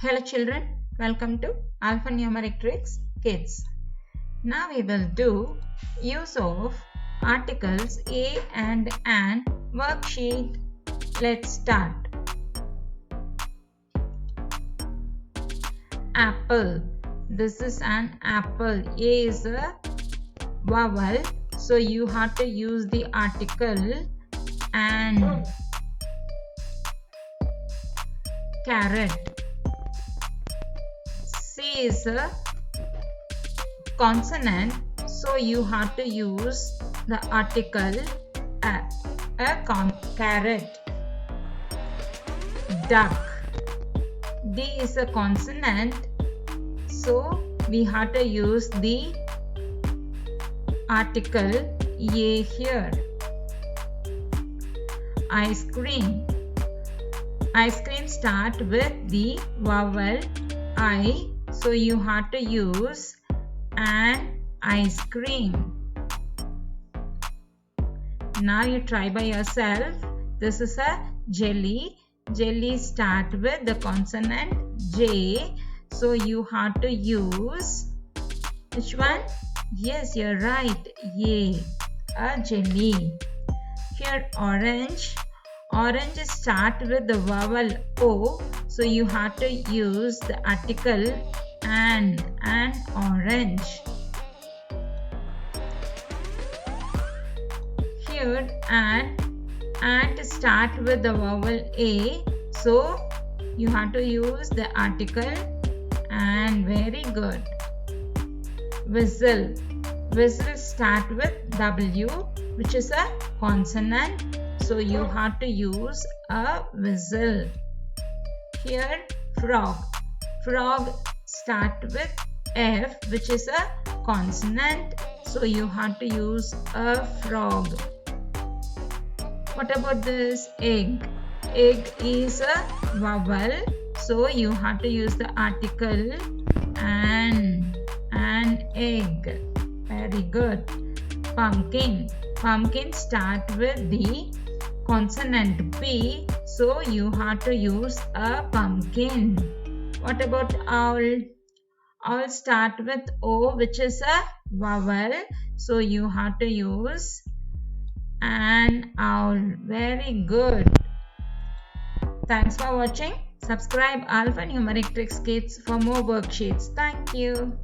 Hello children, welcome to AlphaNumeric Tricks Kids. Now we will do use of articles a and an worksheet. Let's start. Apple. This is an apple. A is a vowel, so you have to use the article an. Carrot. C is a consonant, so you have to use the article carrot. Duck. D is a consonant, so we have to use the article a here. Ice cream. Ice cream start with the vowel I, so you have to use an ice cream. Now you try by yourself. This is a jelly. Jelly start with the consonant J, so you have to use which one? Yes, you're right. A jelly. Here orange. Orange start with the vowel O, so you have to use the article an orange. Here ant start with the vowel A, so you have to use the article and. Very good. Whistle. Whistle start with W, which is a consonant, so you have to use a whistle. Here frog. Frog start with F, which is a consonant, so you have to use a frog. What about this? Egg. Egg is a vowel, so you have to use the article an egg. Very good. Pumpkin. Pumpkin start with the consonant P, so you have to use a pumpkin. What about owl? Owl start with O, which is a vowel, so you have to use an owl. Very good. Thanks for watching. Subscribe AlphaNumeric Tricks Kids for more worksheets. Thank you.